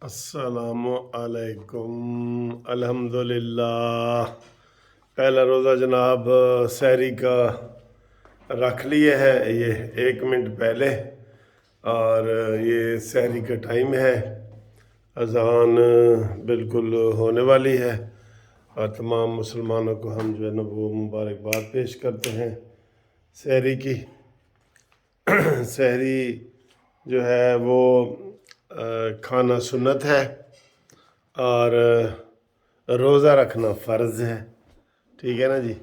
السلام علیکم۔ الحمدللہ پہلا روزہ جناب سحری کا رکھ لیے ہے، یہ 1 منٹ پہلے، اور یہ سحری کا ٹائم ہے، اذان بالکل ہونے والی ہے، اور تمام مسلمانوں کو ہم جو ہے نا وہ مبارکباد پیش کرتے ہیں سحری کی۔ سحری جو ہے وہ کھانا سنت ہے اور روزہ رکھنا فرض ہے، ٹھیک ہے نا جی۔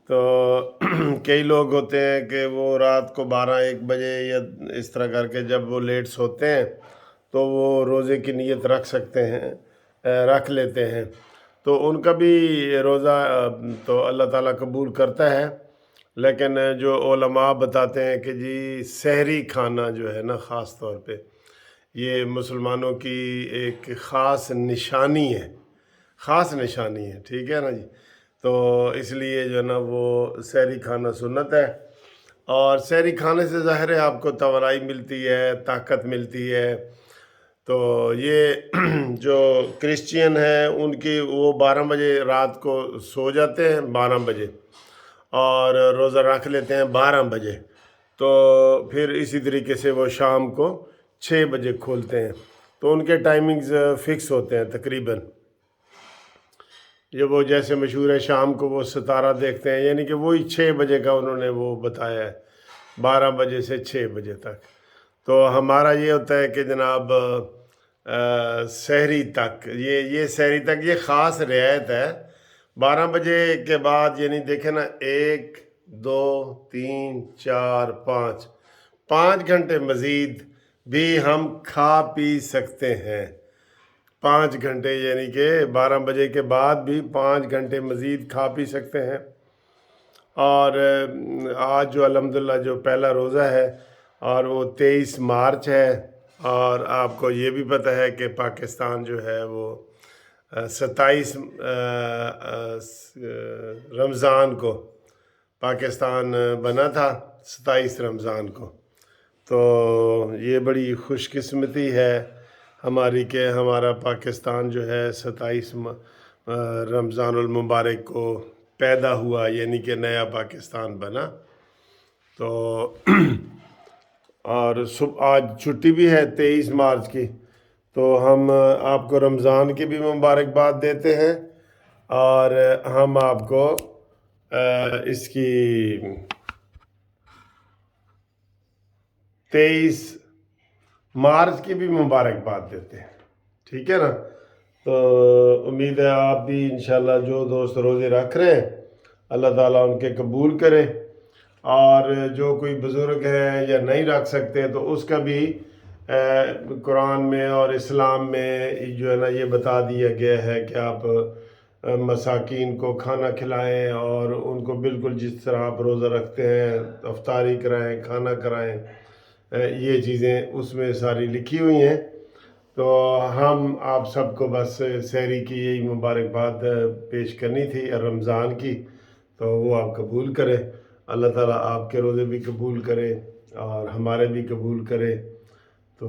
تو کئی لوگ ہوتے ہیں کہ وہ رات کو 12-1 بجے یا اس طرح کر کے جب وہ لیٹ سوتے ہیں تو وہ روزے کی نیت رکھ سکتے ہیں، رکھ لیتے ہیں، تو ان کا بھی روزہ تو اللہ تعالیٰ قبول کرتا ہے، لیکن جو علماء بتاتے ہیں کہ جی سحری کھانا جو ہے نا خاص طور پہ یہ مسلمانوں کی ایک خاص نشانی ہے، ٹھیک ہے نا جی۔ تو اس لیے جو ہے نا وہ سحری کھانا سنت ہے، اور سحری کھانے سے ظاہر ہے آپ کو توانائی ملتی ہے، طاقت ملتی ہے۔ تو یہ جو کرسچین ہیں ان کی وہ 12 بجے رات کو سو جاتے ہیں، 12 بجے، اور روزہ رکھ لیتے ہیں 12 بجے، تو پھر اسی طریقے سے وہ شام کو 6 بجے کھولتے ہیں، تو ان کے ٹائمنگز فکس ہوتے ہیں تقریباً۔ وہ جیسے مشہور ہے شام کو وہ ستارہ دیکھتے ہیں، یعنی کہ وہی 6 بجے کا انہوں نے وہ بتایا ہے، 12 بجے سے 6 بجے تک۔ تو ہمارا یہ ہوتا ہے کہ جناب سحری تک یہ سحری تک یہ خاص رعایت ہے، 12 بجے کے بعد یعنی دیکھیں نا 1 2 3 4 5 گھنٹے مزید بھی ہم کھا پی سکتے ہیں، 5 گھنٹے یعنی کہ 12 بجے کے بعد بھی 5 گھنٹے مزید کھا پی سکتے ہیں۔ اور آج جو الحمدللہ جو پہلا روزہ ہے اور وہ 23 مارچ ہے، اور آپ کو یہ بھی پتہ ہے کہ پاکستان جو ہے وہ 27 رمضان کو پاکستان بنا تھا، 27 رمضان کو۔ تو یہ بڑی خوش قسمتی ہے ہماری کہ ہمارا پاکستان جو ہے 27 رمضان المبارک کو پیدا ہوا، یعنی کہ نیا پاکستان بنا۔ تو اور آج چھٹی بھی ہے 23 مارچ کی، تو ہم آپ کو رمضان کی بھی مبارکباد دیتے ہیں، اور ہم آپ کو اس کی 23 مارچ کی بھی مبارکباد دیتے ہیں، ٹھیک ہے نا۔ تو امید ہے آپ بھی انشاءاللہ جو دوست روزے رکھ رہے ہیں اللہ تعالیٰ ان کے قبول کرے، اور جو کوئی بزرگ ہے یا نہیں رکھ سکتے تو اس کا بھی قرآن میں اور اسلام میں جو ہے نا یہ بتا دیا گیا ہے کہ آپ مساکین کو کھانا کھلائیں، اور ان کو بالکل جس طرح آپ روزہ رکھتے ہیں افطاری کرائیں، کھانا کرائیں، یہ چیزیں اس میں ساری لکھی ہوئی ہیں۔ تو ہم آپ سب کو بس سحری کی یہی مبارکباد پیش کرنی تھی رمضان کی، تو وہ آپ قبول کرے، اللہ تعالیٰ آپ کے روزے بھی قبول کرے اور ہمارے بھی قبول کرے۔ تو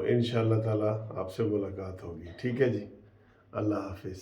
انشاءاللہ تعالیٰ آپ سے ملاقات ہوگی، ٹھیک ہے جی، اللہ حافظ۔